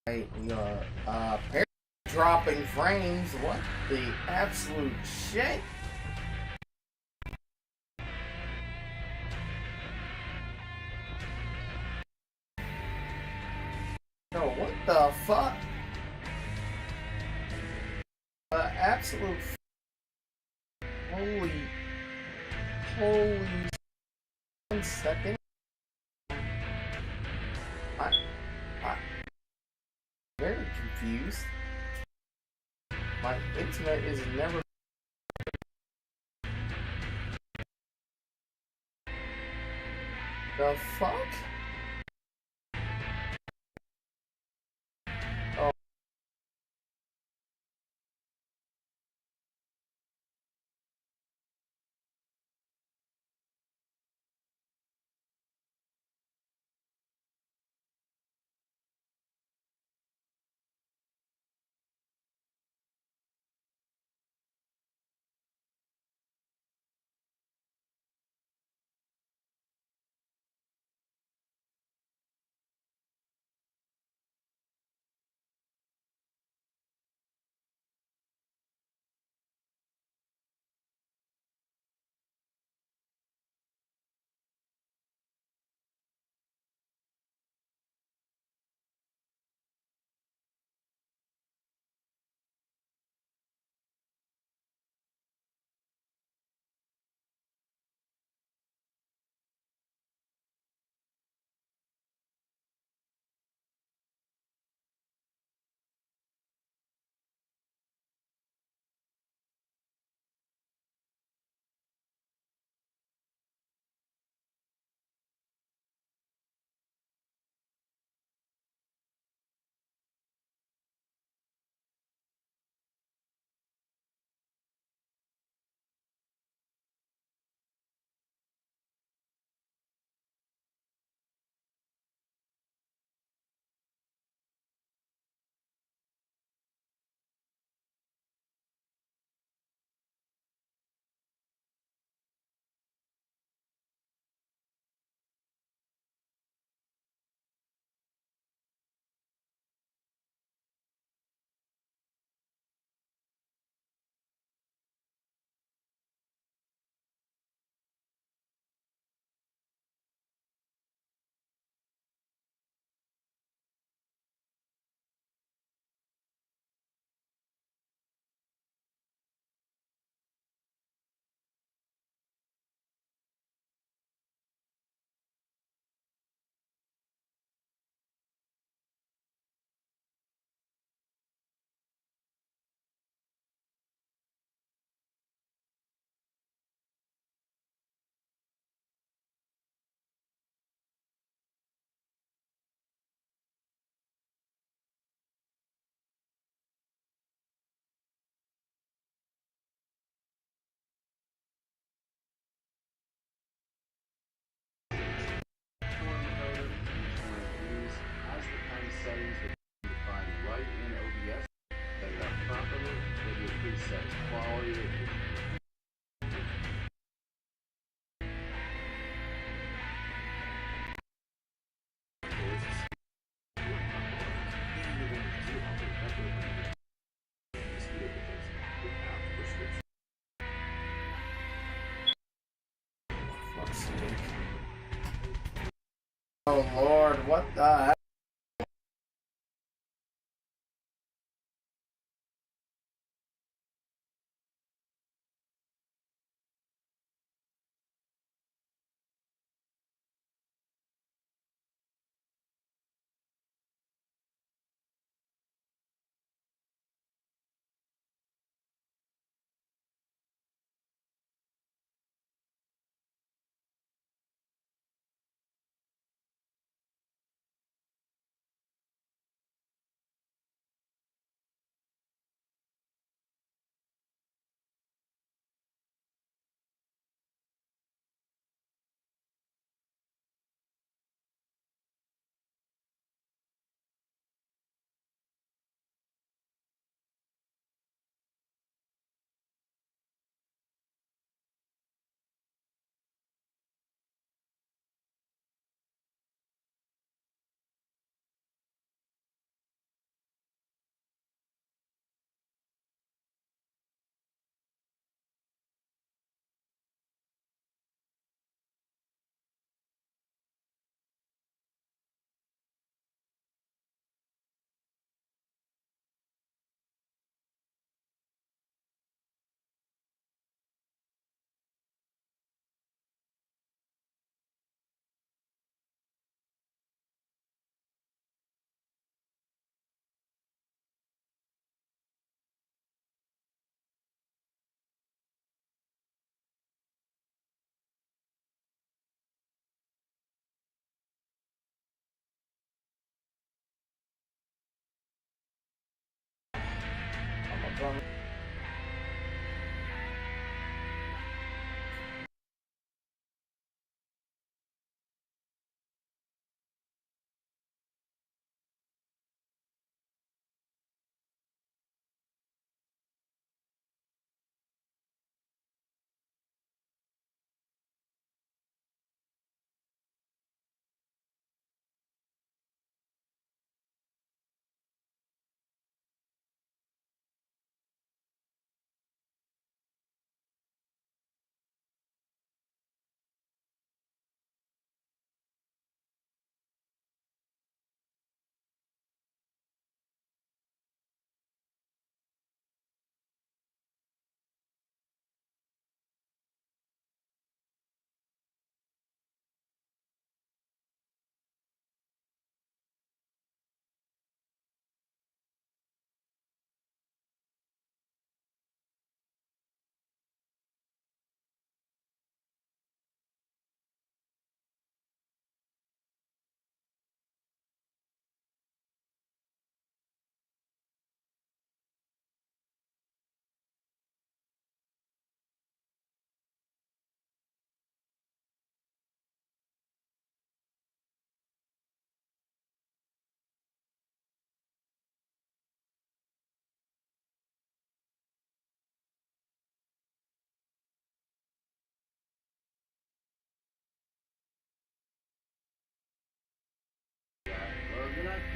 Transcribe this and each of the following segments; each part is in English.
We are dropping frames. What the absolute shit? No, what the fuck? Absolute. Holy. 1 second. I'm very confused. My internet is never. The fuck? Oh. Settings that you can find right in OBS. Set it up properly. Video presets, quality. Oh Lord, what the heck?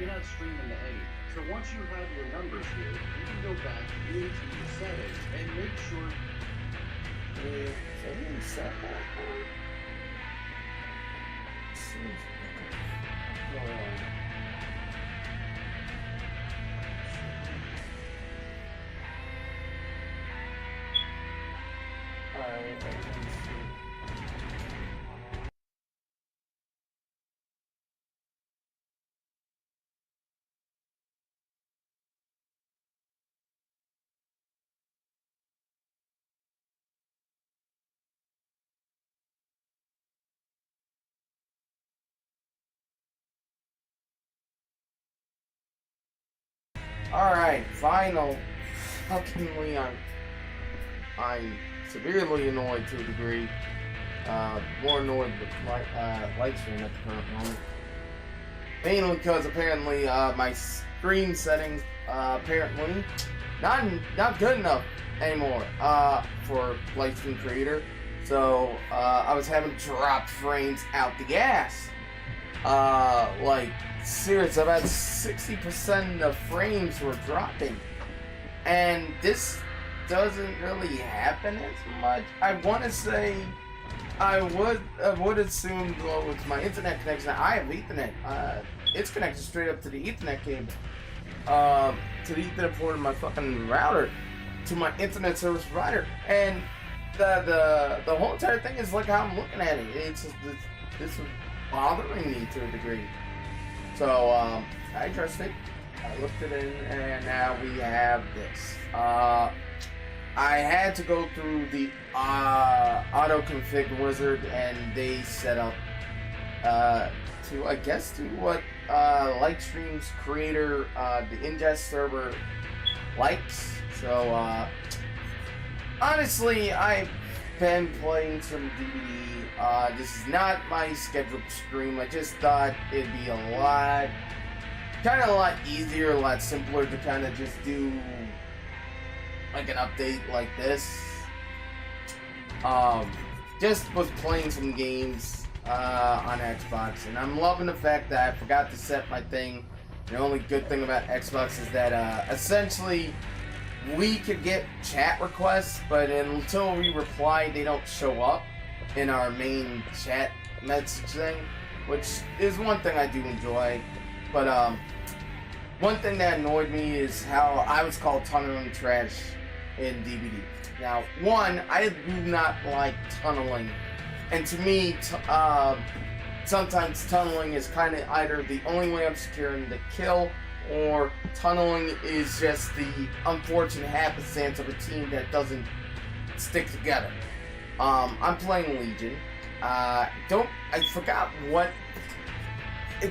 you're not streaming to anything. So once you have your numbers here, you can go back into your settings and make sure set that one. Alright, final. Fucking I'm severely annoyed to a degree. More annoyed with light stream at the current moment. Mainly because apparently my screen settings apparently not good enough anymore for light stream creator. So I was having dropped frames out the ass. Like serious, about 60% of frames were dropping, and this doesn't really happen as much. I want to say I would assume, well, with my internet connection, I have Ethernet. It's connected straight up to the Ethernet cable, to the Ethernet port of my fucking router, to my internet service provider, and the whole entire thing is like how I'm looking at it. This is bothering me to a degree. So I addressed it, I looked it in, and now we have this. I had to go through the auto config wizard, and they set up to, I guess, to what Lightstream's creator, the ingest server, likes. So honestly, I've been playing some DBD. This is not my scheduled stream. I just thought it'd be a lot easier, a lot simpler to kind of just do like an update like this. Just was playing some games on Xbox, and I'm loving the fact that I forgot to set my thing. The only good thing about Xbox is that essentially we could get chat requests, but until we reply, they don't show up in our main chat message thing, which is one thing I do enjoy. But one thing that annoyed me is how I was called tunneling trash in DBD. Now, one, I do not like tunneling, and to me, sometimes tunneling is kind of either the only way I'm securing the kill, or tunneling is just the unfortunate happenstance of a team that doesn't stick together. I'm playing Legion. I forgot what.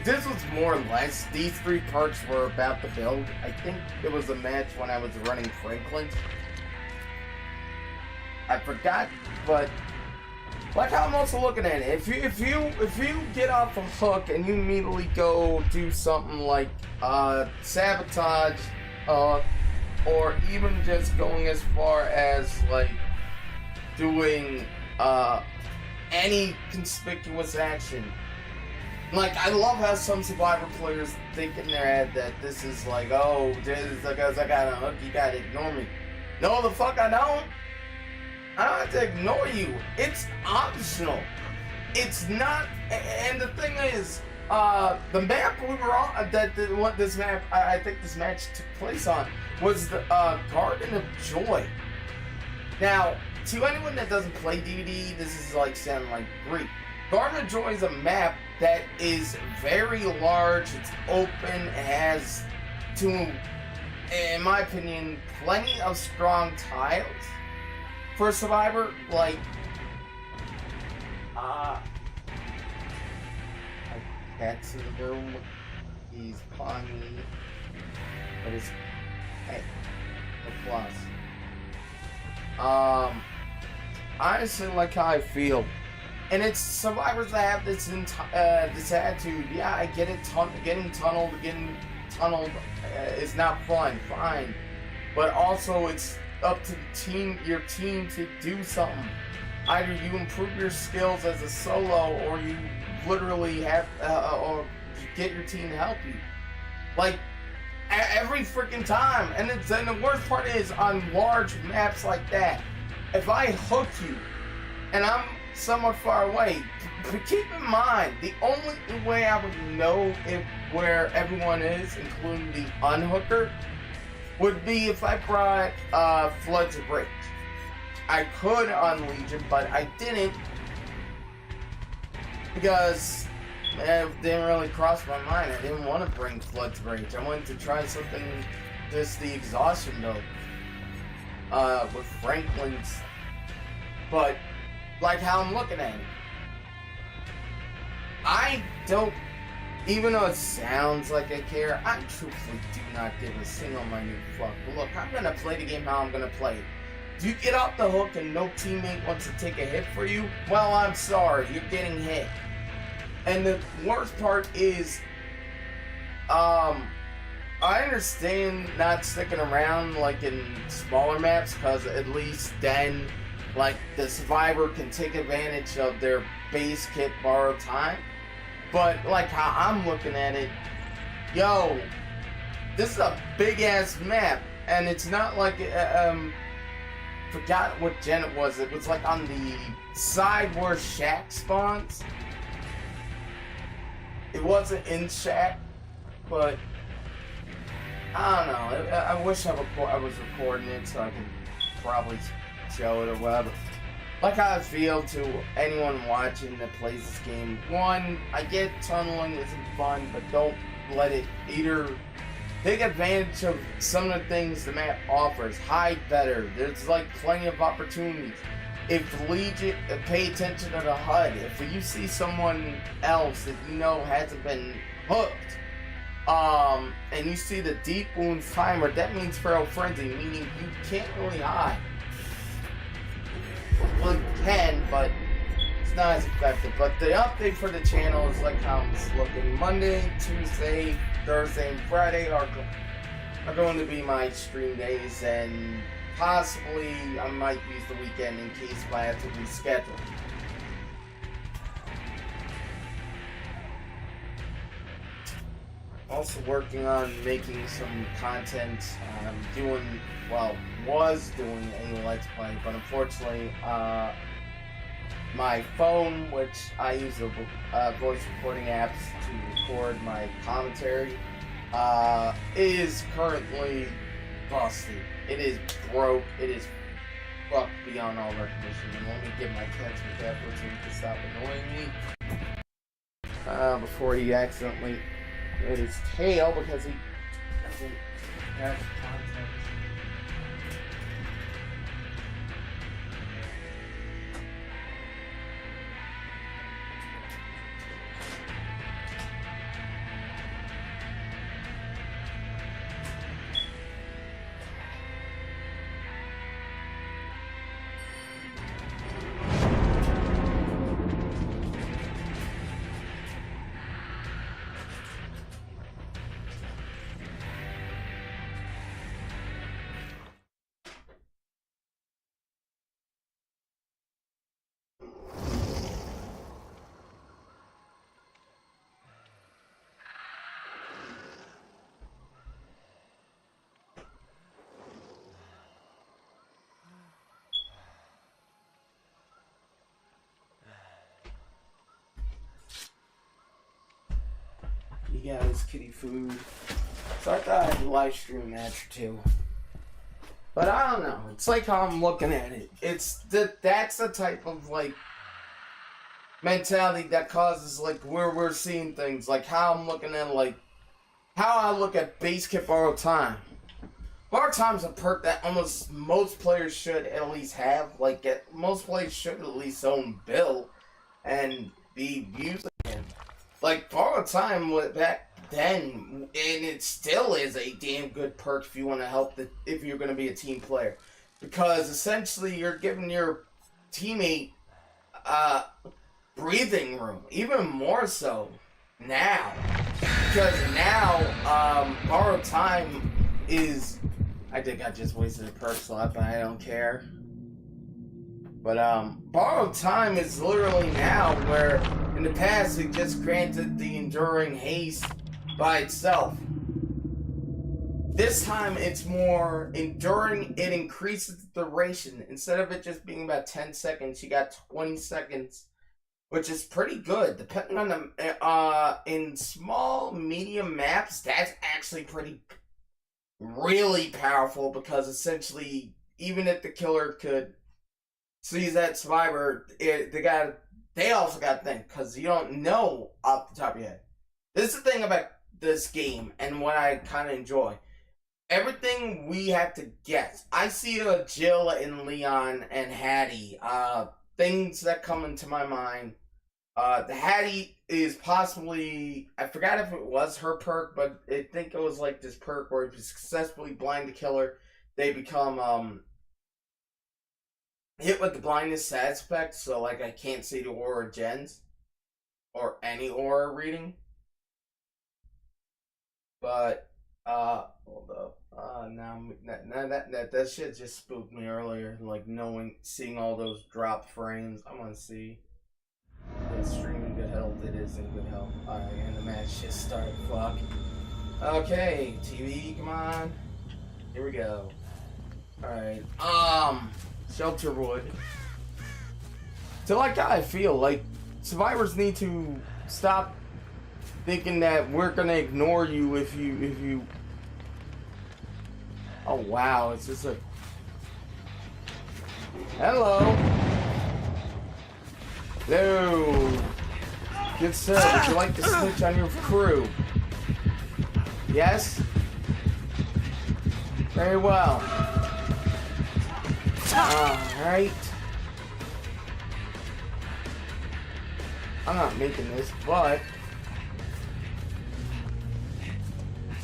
This was more or less, these three perks were about the build. I think it was a match when I was running Franklin. I forgot, but like how I'm also looking at it. If you get off a hook and you immediately go do something like sabotage, or even just going as far as like doing any conspicuous action. Like, I love how some Survivor players think in their head that this is like, oh, just because I got a hook, you gotta ignore me. No, the fuck I don't. I don't have to ignore you. It's optional. It's not, and the thing is, the map we were on, what this map, I think this match took place on, was the Garden of Joy. Now, to anyone that doesn't play DBD, this is like sounding like Greek. Garden of Joy is a map that is very large, it's open, it has, in my opinion, plenty of strong tiles for a Survivor. Like, my cat's in the room, he's pawing me, but his hey, the plus. Honestly, like how I feel. And it's Survivors that have this this attitude. Yeah, I get it. Getting tunneled is not fun. Fine, but also it's up to your team to do something. Either you improve your skills as a solo, or you literally have, or get your team to help you. Like, every freaking time. And the worst part is, on large maps like that, if I hook you, and I'm somewhat far away, keep in mind, the only way I would know where everyone is, including the unhooker, would be if I brought Floods of Rage. I could on Legion, but I didn't, because it didn't really cross my mind. I didn't want to bring Floods of Rage. I wanted to try something, just the exhaustion build, with Franklin's. But, like how I'm looking at it, I don't, even though it sounds like I care, I truthfully do not give a single minute fuck. But look, I'm gonna play the game how I'm gonna play it. If you get off the hook and no teammate wants to take a hit for you, well, I'm sorry, you're getting hit. And the worst part is, I understand not sticking around like in smaller maps, because at least then, like, the survivor can take advantage of their base kit borrowed time. But like how I'm looking at it, yo, this is a big ass map, and it's not like forgot what gen it was. It was like on the side where Shack spawns. It wasn't in Shack, but I don't know. I wish I was recording it so I could probably show it or whatever. Like how I feel to anyone watching that plays this game. One, I get tunneling isn't fun, but don't let it either. Take advantage of some of the things the map offers. Hide better. There's like plenty of opportunities. If Legion, pay attention to the HUD. If you see someone else that you know hasn't been hooked, and you see the deep wounds timer, that means feral frenzy, meaning you can't really hide. Well, you can, but it's not as effective. But the update for the channel is like how it's looking. Monday, Tuesday, Thursday, and Friday are going to be my stream days, and possibly I might use the weekend in case I have to reschedule. Also working on making some content. Was doing a Let's Play, but unfortunately, my phone, which I use the voice recording apps to record my commentary, is currently busted. It is broke. It is fucked beyond all recognition. And let me get my catch with that so he can stop annoying me before he accidentally hit his tail because he doesn't have content. He got his kitty food. So I thought I'd live stream that or two. But I don't know. It's like how I'm looking at it. That's the type of like mentality that causes like where we're seeing things. Like how I'm looking at like how I look at base kit borrowed time. Borrowed time's a perk that almost most players should at least have. Like most players should at least own Bill and be using him. Like, borrowed time back then, and it still is a damn good perk if you want to help if you're going to be a team player. Because essentially you're giving your teammate breathing room, even more so now. Because now, borrowed time is, I think I just wasted a perk slot, but I don't care. But borrowed time is literally now where in the past it just granted the enduring haste by itself. This time it's more enduring. It increases the duration. Instead of it just being about 10 seconds, you got 20 seconds, which is pretty good. Depending on the in small, medium maps, that's actually really powerful, because essentially, even if the killer could seize that survivor, they also got to think, because you don't know off the top of your head. This is the thing about this game, and what I kind of enjoy. Everything we have to guess. I see Jill and Leon and Hattie. Things that come into my mind. The Hattie is possibly, I forgot if it was her perk, but I think it was like this perk where if you successfully blind the killer, they become hit with the blindness aspect, so like I can't see the aura gens or any aura reading. But hold up. Now that shit just spooked me earlier. Like seeing all those dropped frames. I want to see the stream in good health. It is in good health. Alright, and the match just started. Fuck. Okay, TV, come on. Here we go. Alright. Shelterwood. So like I feel like survivors need to stop thinking that we're gonna ignore you if you. Oh wow, it's just a. Hello. Hello. Good sir, would you like to snitch on your crew? Yes? Very well. Alright. I'm not making this, but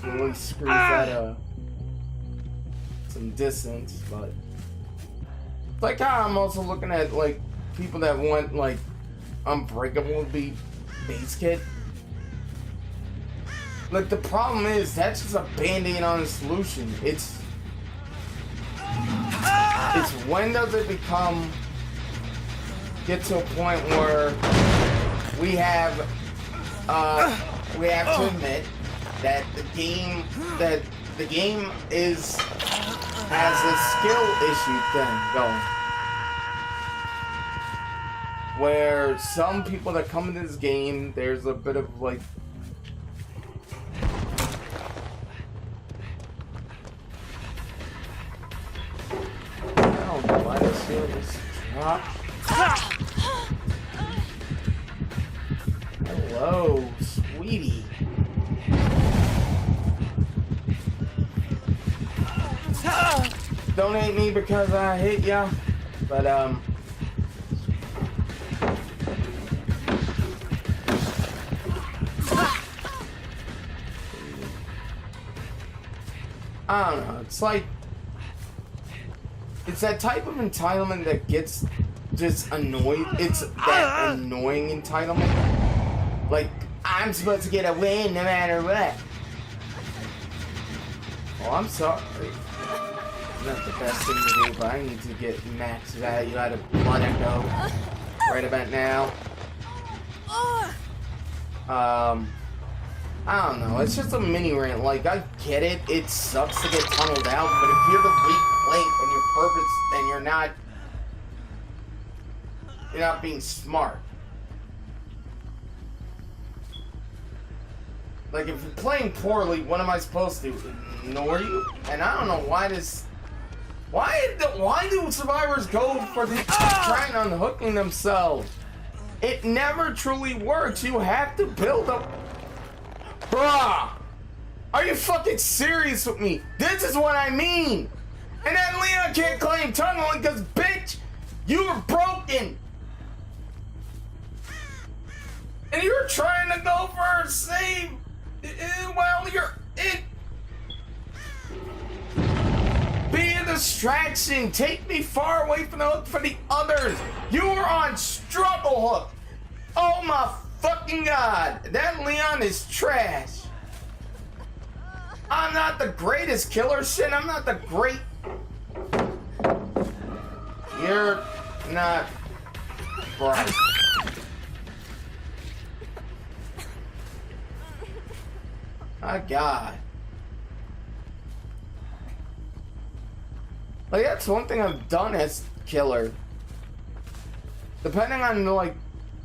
really screws that some distance, but like I'm also looking at like people that want like Unbreakable to be base kit. Like the problem is that's just a band-aid on a solution. It's when does it get to a point where we have to admit that the game has a skill issue thing going, where some people that come into this game, there's a bit of like I don't know why this here was dropped. Hello, sweetie. Don't hate me because I hate ya, but I don't know. It's like it's that type of entitlement that gets just annoyed. It's that annoying entitlement. Like I'm supposed to get a win no matter what. Oh, I'm sorry. Not the best thing to do, but I need to get max value out of Blood Echo right about now. I don't know, it's just a mini rant. Like, I get it, it sucks to get tunneled out, but if you're the weak link and your purpose, then you're not being smart. Like, if you're playing poorly, what am I supposed to do? Ignore you? And I don't know why why do survivors go for the trying on hooking themselves? It never truly works. You have to build up. Bruh! Are you fucking serious with me? This is what I mean! And then Leon can't claim tunneling because, bitch, you were broken! And you're trying to go for a save while you're in. Be a distraction. Take me far away from the hook for the others. You were on struggle hook. Oh my fucking god. That Leon is trash. I'm not the greatest killer. Shit, I'm not the great. You're not bright. My god. Like, that's one thing I've done as killer. Depending on, like,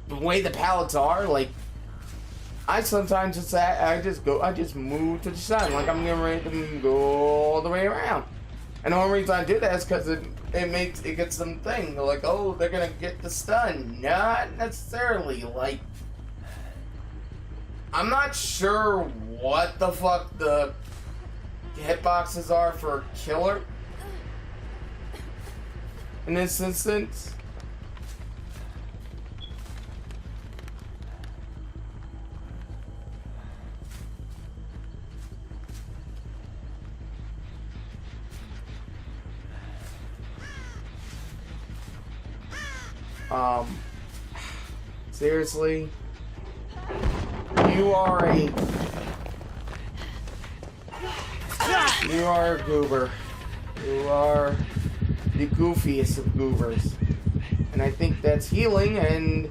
the way the pallets are, like, I sometimes I just move to the side, like I'm getting ready to go all the way around. And the only reason I do that is because it gets them thing. They're like, oh, they're gonna get the stun. Not necessarily. Like, I'm not sure what the fuck the hitboxes are for killer in this instance. Seriously, you are a goober. You are the goofiest of goobers, and I think that's healing. And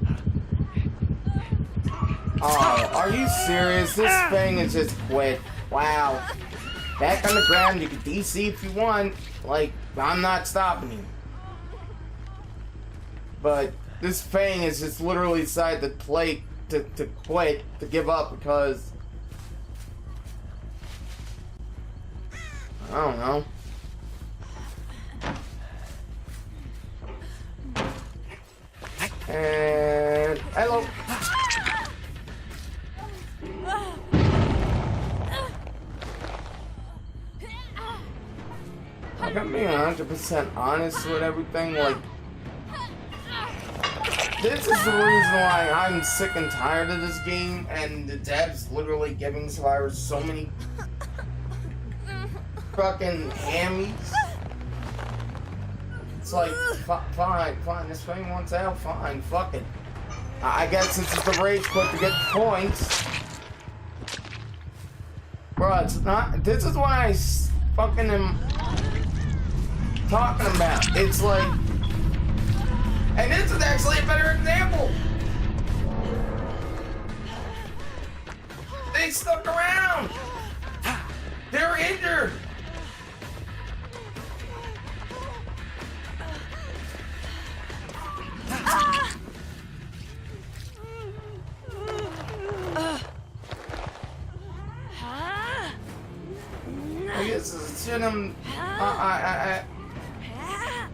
are you serious? This thing is just quit. Wow. Back on the ground. You can DC if you want. Like, I'm not stopping you. But this Fang is just literally decided to play, to quit, to give up because... I don't know. And... hello! I got me 100% honest with everything, like... This is the reason why I'm sick and tired of this game, and the devs literally giving survivors so many fucking hammies. It's like, fine, this thing wants out, fine, fuck it. I guess this is the rage quit to get points. Bro, it's not, this is what I fucking am talking about. It's like, and this is actually a better example. They stuck around. They're injured. I guess it's shit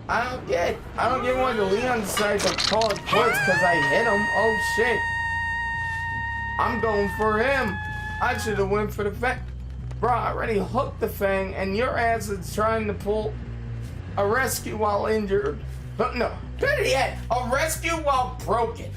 I don't get why the Leon decided to call it quits because I hit him. Oh shit. I'm going for him. I should have went for the Fang. Bro, I already hooked the Fang and your ass is trying to pull a rescue while injured. But no, better yet, a rescue while broken.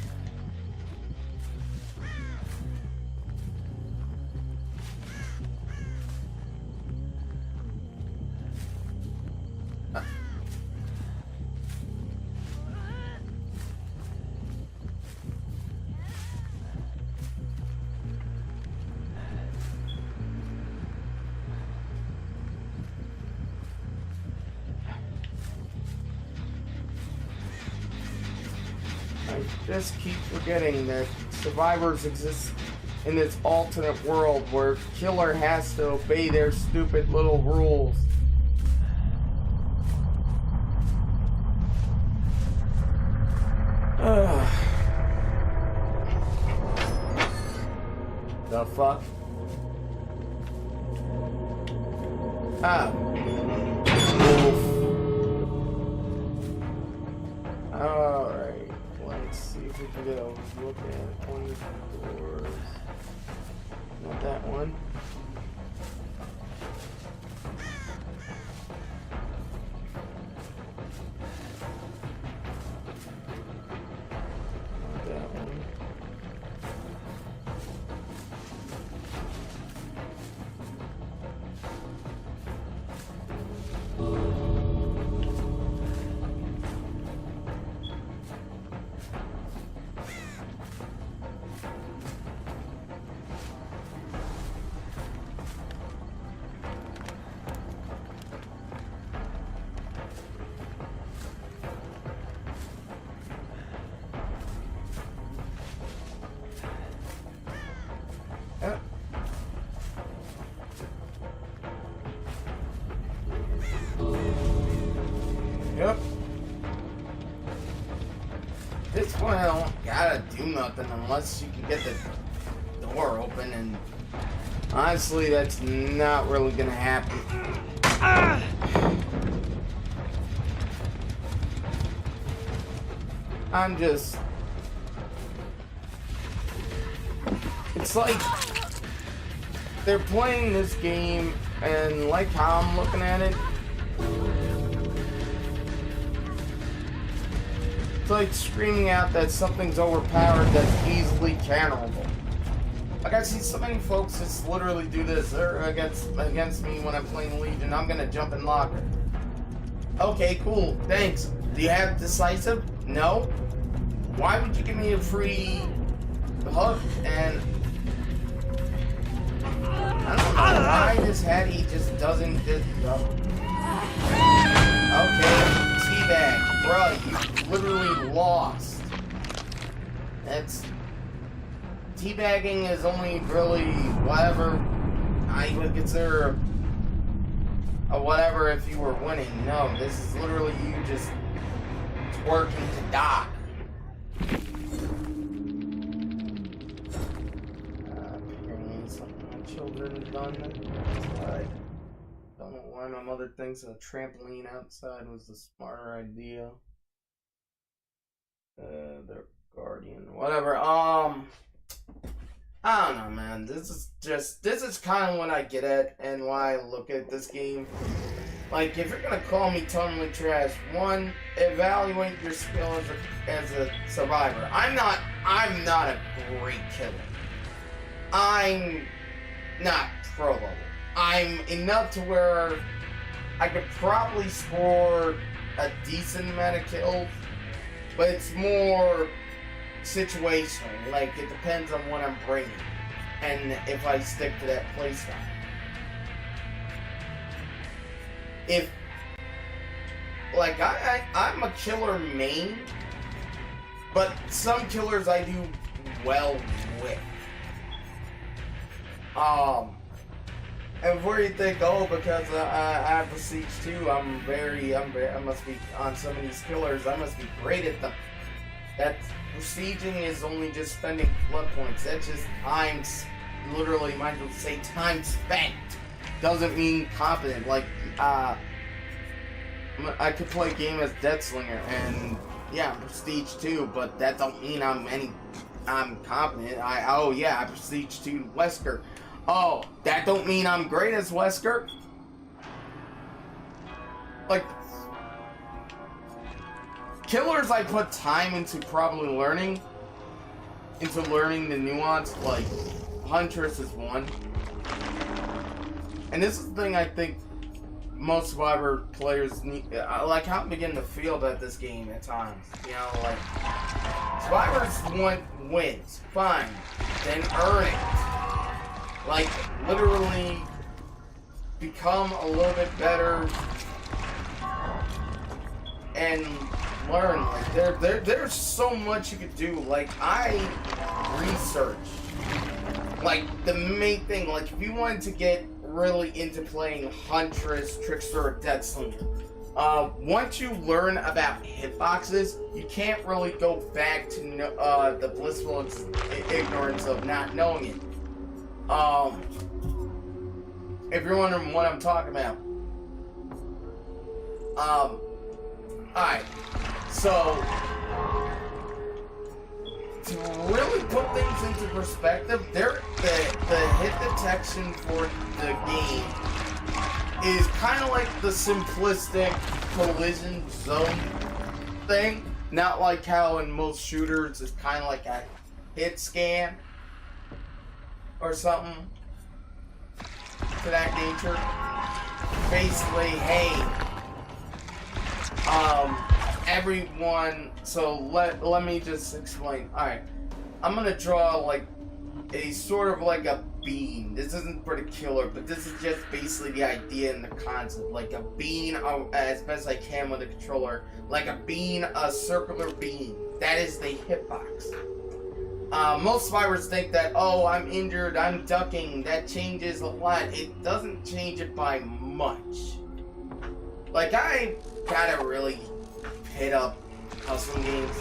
I just keep forgetting that survivors exist in this alternate world where killer has to obey their stupid little rules. The fuck? Ah. Oof. Alright, let's see if we can get a look at one of the doors. Not that one. Not that one. At this point, I don't gotta do nothing unless you can get the door open, and honestly, that's not really gonna happen. I'm just... It's like they're playing this game, and like how I'm looking at it, it's like screaming out that something's overpowered that's easily counterable. Like, I see so many folks just literally do this. They're against me when I'm playing Legion. I'm gonna jump in locker. Okay, cool, thanks. Do you have decisive? No. Why would you give me a free hook? And I don't know why this Hattie just doesn't just okay, teabag, bruh, you literally lost. That's teabagging is only really whatever I would consider a whatever if you were winning. No, this is literally you just twerking to die. Children done outside. Don't know why my mother thinks a trampoline outside was the smarter idea. Their guardian, whatever. I don't know, man. This is kind of what I get at and why I look at this game. Like, if you're gonna call me totally trash, one, evaluate your skill as a survivor. I'm not a great killer. I'm not pro level. I'm enough to where I could probably score a decent amount of kills, but it's more situational. Like, it depends on what I'm bringing and if I stick to that playstyle. If, like, I'm a killer main, but some killers I do well with. And before you think, oh, because I have the Siege 2, I must be on some of these killers, I must be great at them. That sieging is only just spending blood points. That's just time, literally, might as well say time spent. Doesn't mean competent. Like, I could play a game as Deathslinger, and yeah, I'm Prestige 2, but that don't mean I'm competent. I Prestige 2 Wesker. Oh, that don't mean I'm great as Wesker. Like, killers I put time into probably learning the nuance, like Huntress is one. And this is the thing I think most Survivor players need, like how I'm beginning to feel about this game at times. You know, like, Survivors want wins, fine, then earn it. Like, literally become a little bit better and learn. Like, there's so much you could do. Like, I researched, like, the main thing, like, if you wanted to get really into playing Huntress, Trickster, or Deathslinger, once you learn about hitboxes, you can't really go back to the blissful ignorance of not knowing it. If you're wondering what I'm talking about, alright, so to really put things into perspective, the hit detection for the game is kind of like the simplistic collision zone thing, not like how in most shooters it's kind of like a hit scan or something to that nature. Basically, hey, everyone, so let me just explain. Alright, I'm gonna draw like a sort of like a bean. This isn't particular, but this is just basically the idea and the concept. Like a bean, as best I can with a controller. Like a bean, a circular bean. That is the hitbox. Most survivors think that, oh, I'm injured, I'm ducking, that changes a lot. It doesn't change it by much. Like, I gotta really hit up custom games.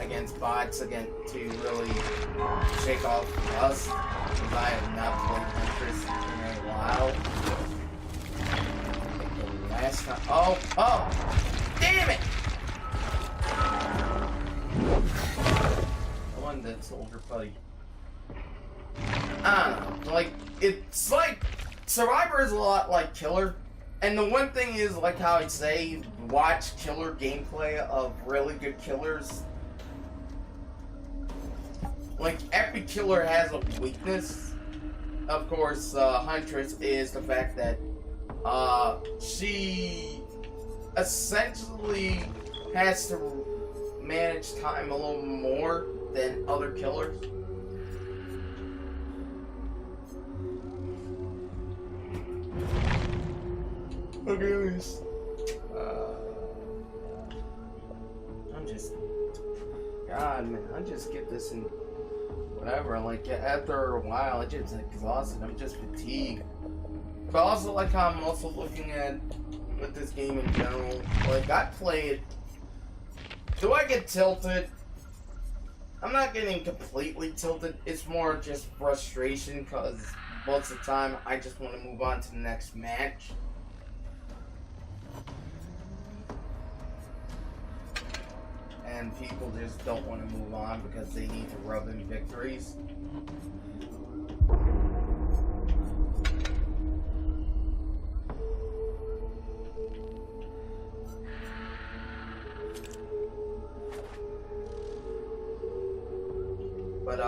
against bots again to really shake off us, because I have not played Huntress in a while. I think the last time. Oh! Damn it! The one that soldier buddy. I don't know. Like, it's like Survivor is a lot like Killer. And the one thing is, like how I'd say, watch killer gameplay of really good killers. Like, every killer has a weakness. Of course, Huntress is the fact that she essentially has to manage time a little more than other killers. Okay, I'm just, God, man, I just get this in whatever. Like, after a while, I just exhausted. I'm just fatigued. But also, like, I'm also looking at with this game in general. Like, I play it. Do I get tilted? I'm not getting completely tilted. It's more just frustration because most of the time I just want to move on to the next match. And people just don't want to move on because they need to rub in victories. But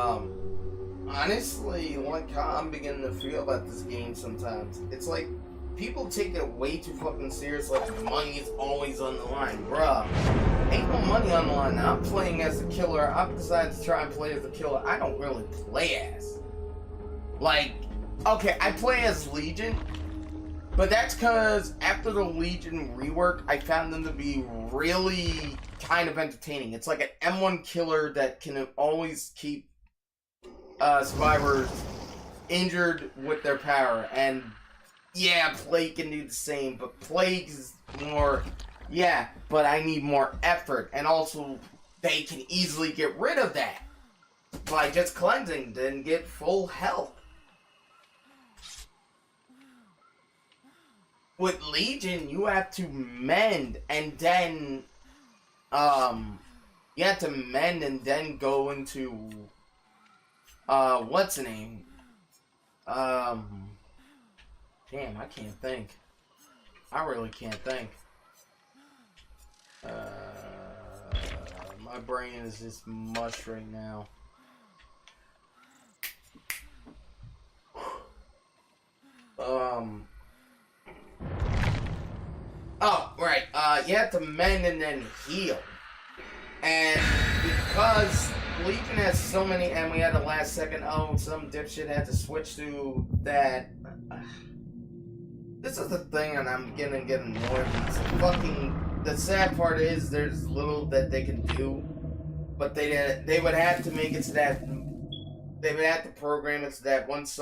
honestly, like how I'm beginning to feel about this game sometimes, it's like people take it way too fucking serious, like money is always on the line. Bruh, ain't no money on the line. I'm playing as a killer. I've decided to try and play as a killer. I don't really play as. Like, okay, I play as Legion, but that's because after the Legion rework, I found them to be really kind of entertaining. It's like an M1 killer that can always keep survivors injured with their power. And yeah, Plague can do the same, but Plague is more, yeah, but I need more effort. And also, they can easily get rid of that by just cleansing, then get full health. With Legion, you have to mend and then, you have to mend and then go into, what's the name? Damn, I can't think. I really can't think. My brain is just mush right now. Oh, right. You have to mend and then heal. And because Legion has so many, and we had a last second, some dipshit had to switch to that. This is the thing, and I'm gonna get annoyed. It's fucking. The sad part is there's little that they can do, but they would have to make it so that they would have to program it so that once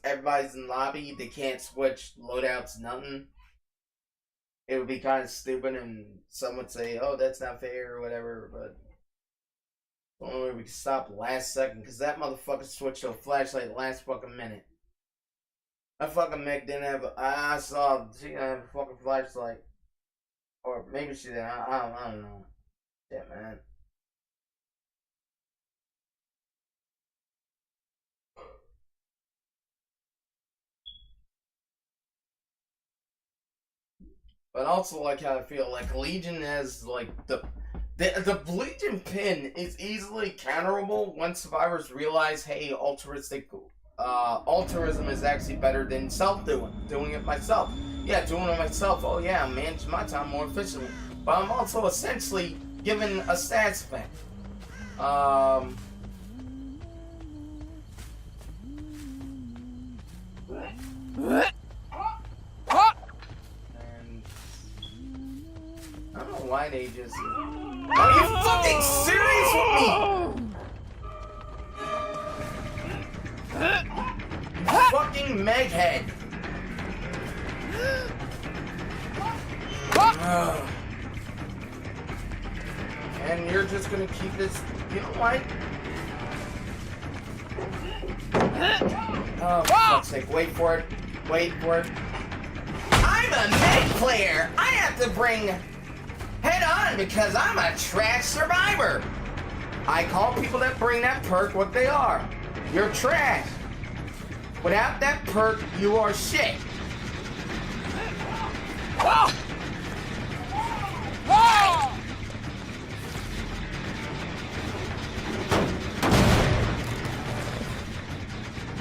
everybody's in lobby, they can't switch loadouts, nothing. It would be kind of stupid, and some would say, "Oh, that's not fair" or whatever. But the only way we can stop last second, because that motherfucker switched to a flashlight last fucking minute. That fucking Meg didn't have I saw she didn't have a fucking flashlight. Or maybe she didn't. I don't know. Shit, man. But also, like how I feel like Legion has like the Legion pin is easily counterable once survivors realize, hey, altruism is actually better than doing it myself. Yeah, doing it myself. Oh yeah, I'm managing my time more efficiently. But I'm also essentially given a stats effect. And I don't know why they just. Are you fucking serious with me? Fucking Meghead. And you're just just gonna keep this. You know what? Oh, for fuck's sake. Wait for it. Wait for it. I'm a med player. I have to bring head on because I'm a trash survivor. I call people that bring that perk what they are. You're trash. Without that perk, you are shit. Oh! Oh!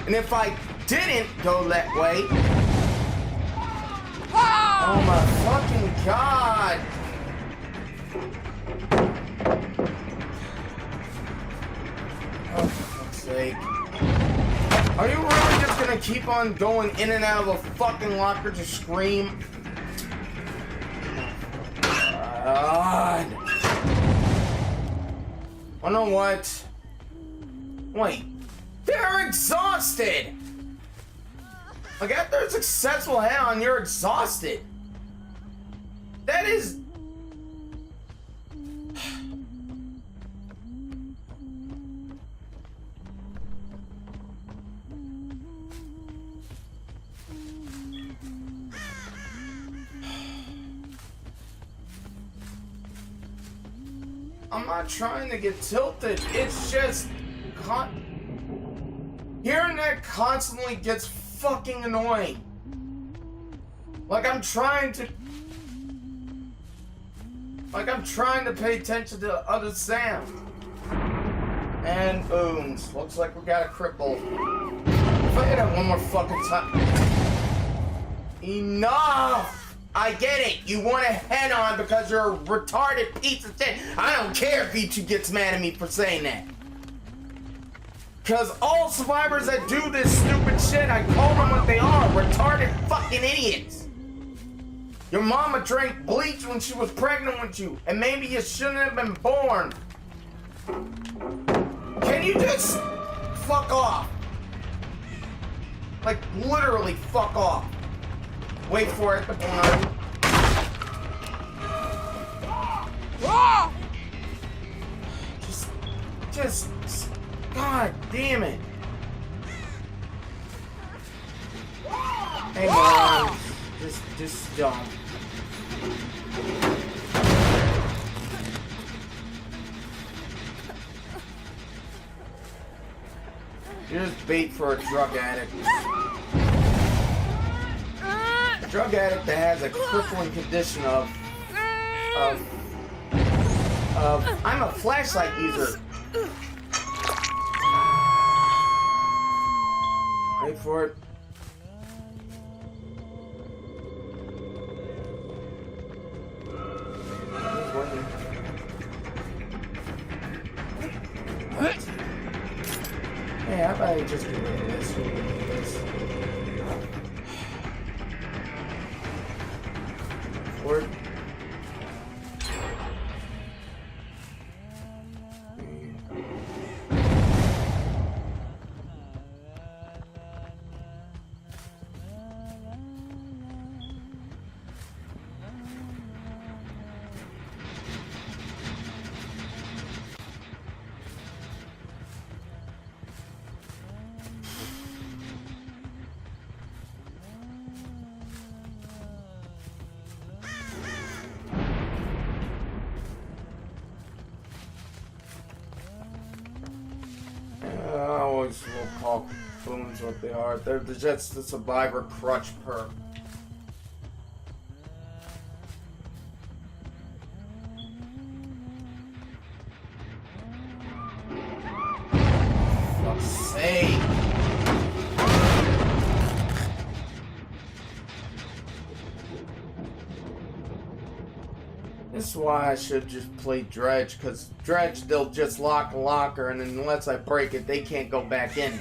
And if I didn't go that way, oh my fucking god! Oh, for fuck's sake. Are you really just gonna keep on going in and out of a fucking locker to scream? God. Oh, know what? Wait. They're exhausted! Like, after a successful head on, you're exhausted. That is... I'm not trying to get tilted. It's just... Hearing that constantly gets fucking annoying. Like I'm trying to pay attention to other sounds. And booms. Looks like we got a cripple. If I hit it one more fucking time. Enough! I get it. You want a head on because you're a retarded piece of shit. I don't care if V2 gets mad at me for saying that. Because all survivors that do this stupid shit, I call them what they are, retarded fucking idiots. Your mama drank bleach when she was pregnant with you, and maybe you shouldn't have been born. Can you just fuck off? Like, literally fuck off. Wait for it, the porn. Just... God damn it. Hey, man. Just don't. You're just bait for a drug addict. A drug addict that has a crippling condition of I'm a flashlight user. Wait for it. What? Hey, how about I just get rid of this? Forward. We'll call booms what they are. They're just the survivor crutch perk. Fuck's sake. This is why I should just play Dredge, because Dredge, they'll just lock a locker, and unless I break it, they can't go back in.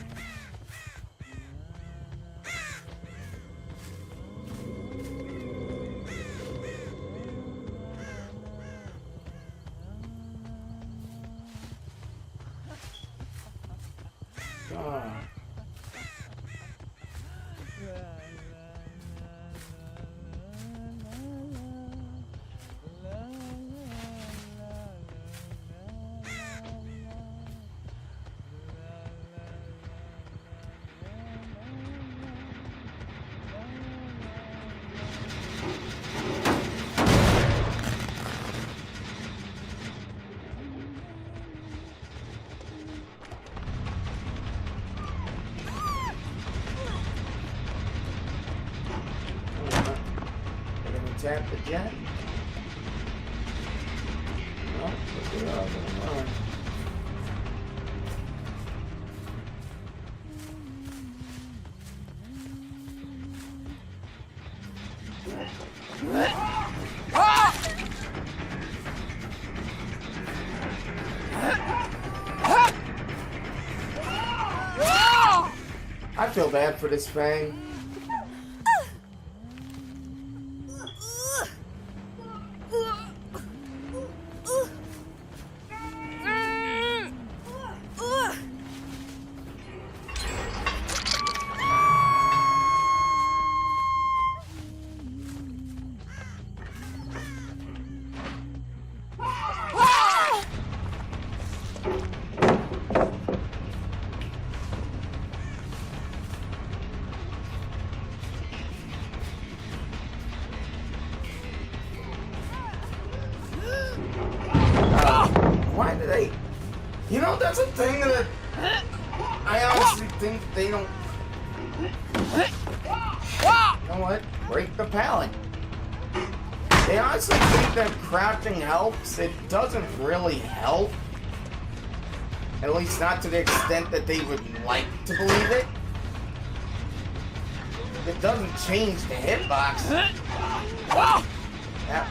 God. tap the jet? No, look it up. I feel bad for this Fang. Why do they? You know, that's a thing that I honestly think they don't. You know what? Break the pallet. They honestly think that crouching helps. It doesn't really help. At least not to the extent that they would like to believe it. It doesn't change the hitbox. Yeah.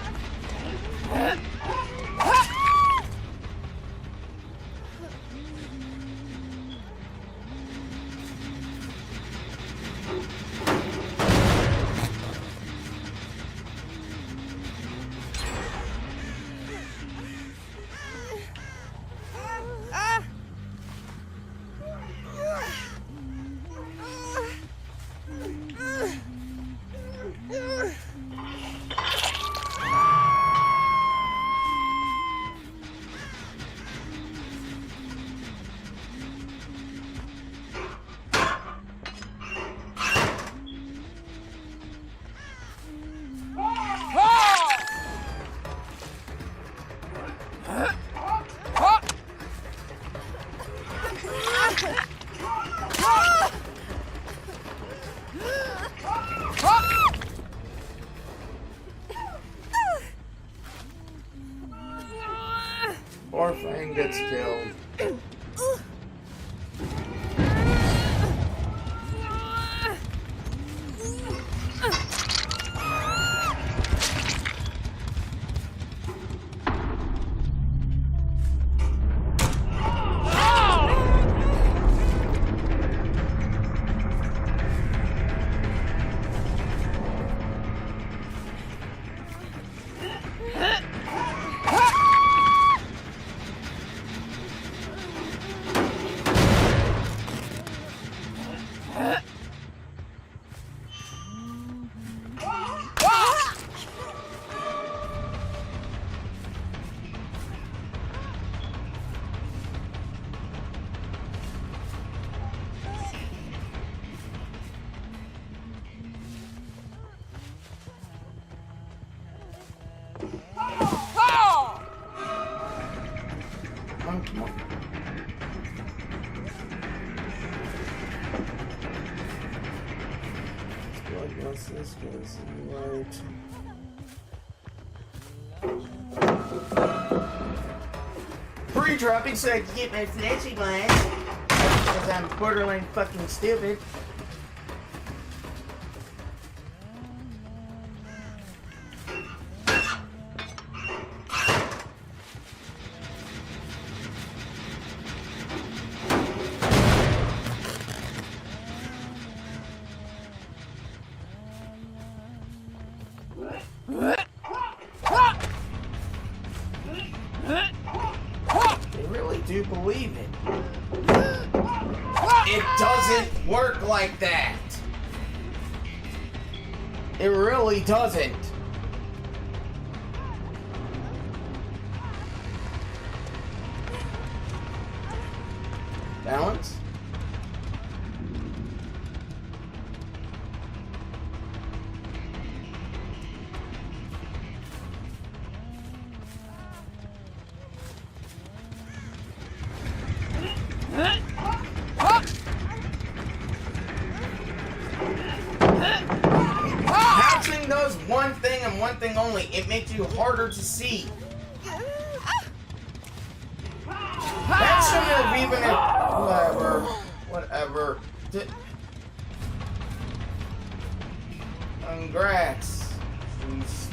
Or Fang gets killed. This goes right. Pre-dropping so I can get my flashy glass. Because I'm borderline fucking stupid. They really do believe it. It doesn't work like that. It really doesn't. Balance? Hatching does one thing and one thing only. It makes you harder to see. That shouldn't have even... Whatever. Congrats. Jeez.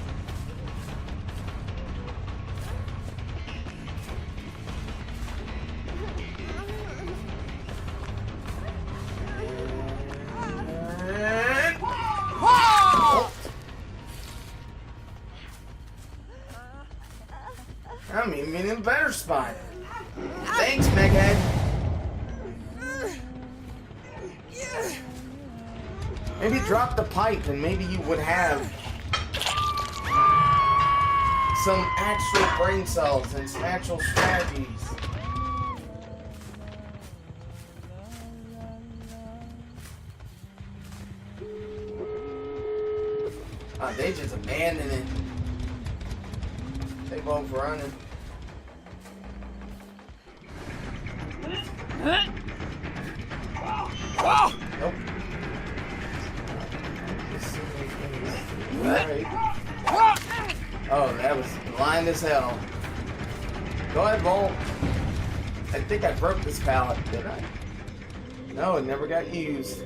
I'm even in a better spot. Thanks, Meghead. Maybe drop the pipe and maybe you would have some actual brain cells and some actual strategies. Oh, they just abandoned it. They both running. Nope. Right. Oh, that was blind as hell. Go ahead, Bolt. I think I broke this pallet, did I? No, it never got used.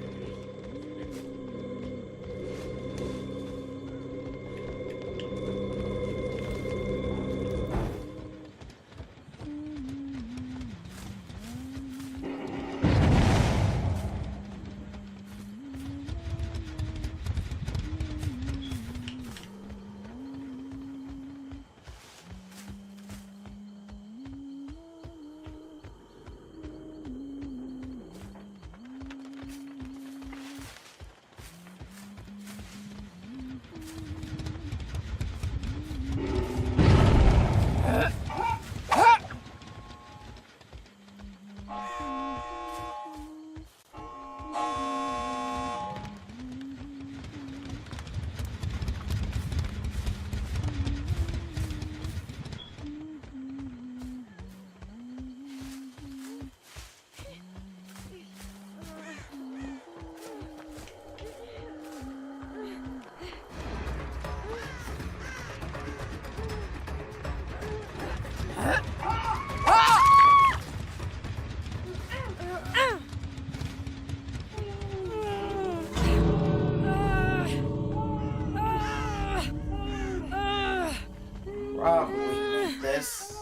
Probably this.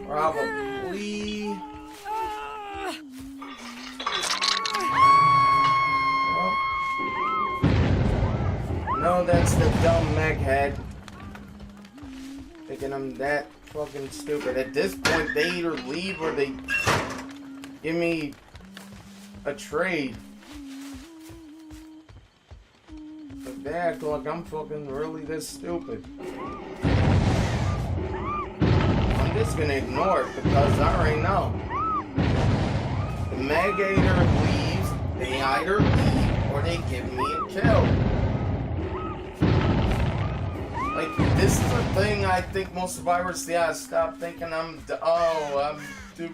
Probably. Well, no, that's the dumb Meghead. Thinking I'm that fucking stupid. At this point, they either leave or they give me a trade. But they act like I'm fucking really this stupid. I'm just gonna ignore it because I already know. The Meg either leaves, they either leave, or they give me a kill. Like, this is a thing I think most survivors stop thinking I'm dude.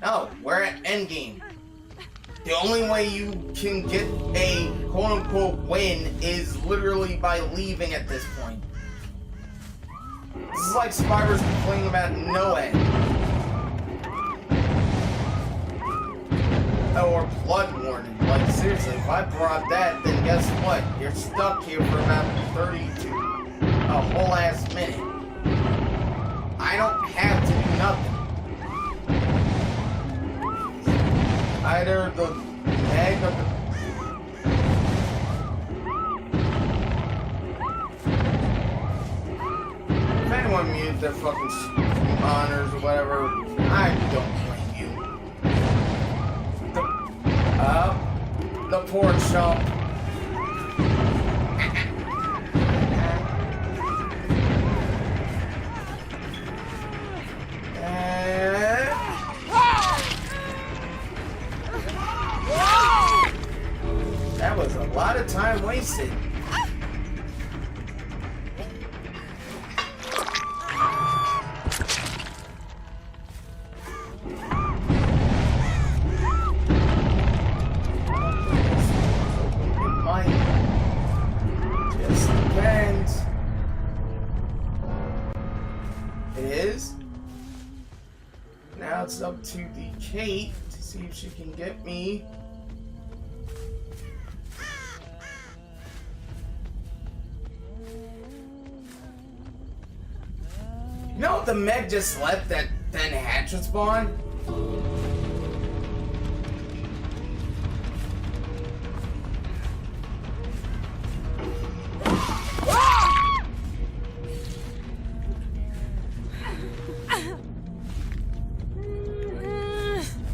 No, we're at endgame. The only way you can get a quote-unquote win is literally by leaving at this point. This is like survivors complaining about no end. Or blood warning. Like, seriously, if I brought that, then guess what? You're stuck here for about 30 to a whole ass minute. I don't have to do nothing. Either the mag or the... If anyone mutes their fucking honors or whatever, I don't blame you. The poor chump. That was a lot of time wasted. Just in case. now it's up to the Kate to see if she can get me. You know, the Meg just left that then hatch would spawn.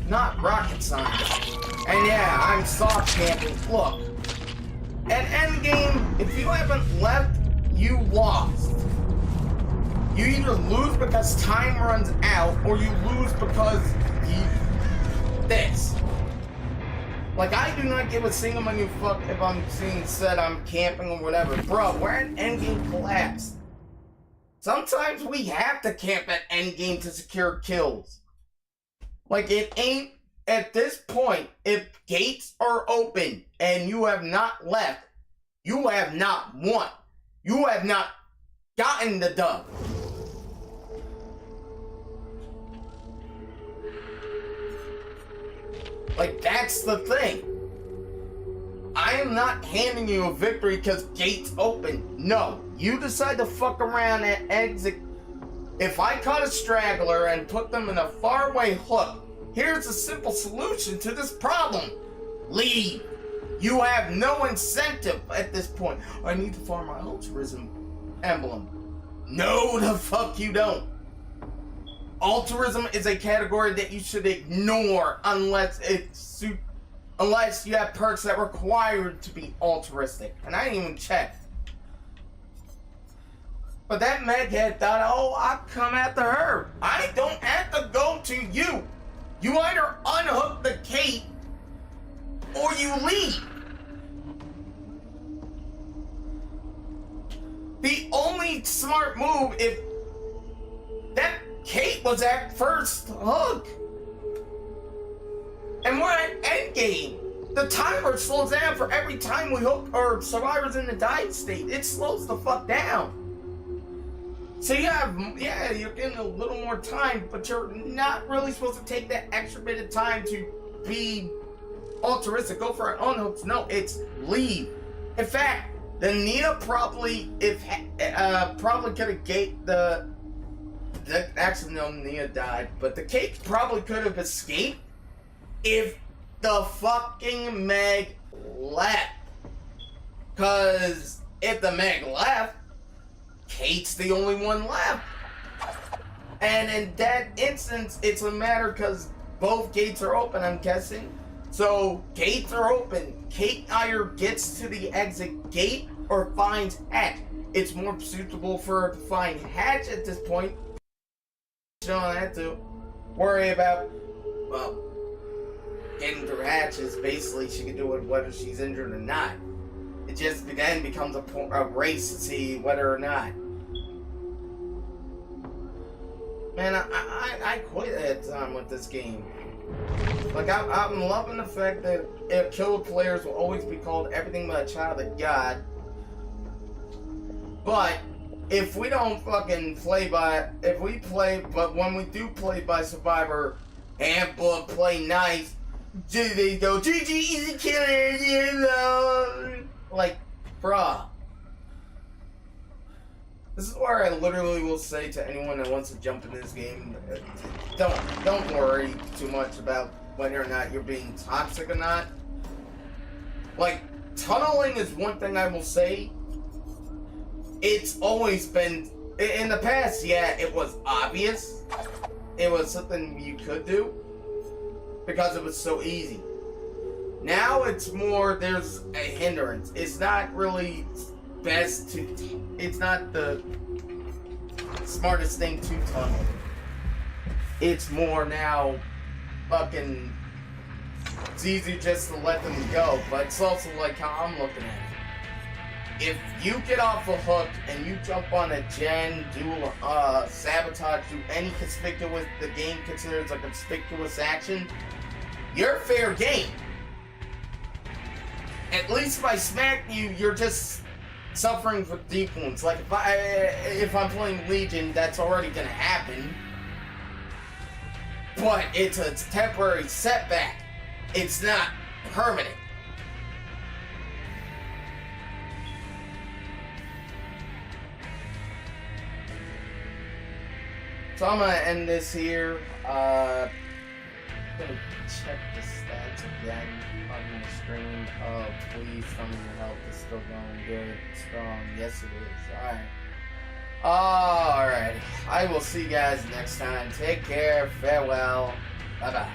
Not rocket science. And yeah, I'm soft camping. Look, at endgame, if you haven't left, you lost. You either lose because time runs out, or you lose because this. Like, I do not give a single minute fuck if I'm seeing said I'm camping or whatever. Bro, we're at endgame collapse. Sometimes we have to camp at endgame to secure kills. Like, it ain't, at this point, if gates are open and you have not left, you have not won. You have not gotten the dub. Like, that's the thing. I am not handing you a victory because gates open. No, you decide to fuck around at exit. If I caught a straggler and put them in a faraway hook, here's a simple solution to this problem. Leave. You have no incentive at this point. I need to farm my altruism emblem. No, the fuck you don't. Altruism is a category that you should ignore unless unless you have perks that require it to be altruistic. And I didn't even check. But that meghead thought, oh, I'll come after her. I don't have to go to you. You either unhook the Kate or you leave. The only smart move if that Kate was at first hook. And we're at endgame. The timer slows down for every time we hook our survivors in the dying state. It slows the fuck down. So yeah, you're getting a little more time, but you're not really supposed to take that extra bit of time to be altruistic. Go for an unhook. No, it's leave. In fact, the Nia probably could have gate the actually no, Nia died, but the Kate probably could have escaped if the fucking Meg left. Cause if the Meg left, Kate's the only one left. And in that instance, it's a matter because both gates are open, I'm guessing. So gates are open. Kate either gets to the exit gate or finds hatch. It's more suitable for her to find hatch at this point. She don't have to worry about, well, getting through hatches. Basically, she can do it whether she's injured or not. It just then becomes a race to see whether or not. Man, I quit at time with this game. Like, I'm loving the fact that killer players will always be called everything but a child of God. But if we don't fucking play by, but when we do play by Survivor Handbook, play nice, they go, GG, easy killer, you know. Like, bruh. This is where I literally will say to anyone that wants to jump into this game, don't worry too much about whether or not you're being toxic or not. Like, tunneling is one thing I will say. It's always been, in the past, yeah, it was obvious. It was something you could do because it was so easy. Now it's more, there's a hindrance. It's not really best to, it's not the smartest thing to tunnel. It's more now fucking, it's easy just to let them go, but it's also like how I'm looking at it. If you get off a hook and you jump on a gen, do sabotage, do any conspicuous, the game considers a conspicuous action, you're fair game. At least if I smack you, you're just suffering for deep wounds. Like if I'm playing Legion, that's already gonna happen. but it's a temporary setback. It's not permanent. So I'm gonna end this here. I'm gonna check the stats again on my screen. Oh, please tell me your health is still going good, strong. Yes, it is. Alright. I will see you guys next time. Take care. Farewell. Bye bye.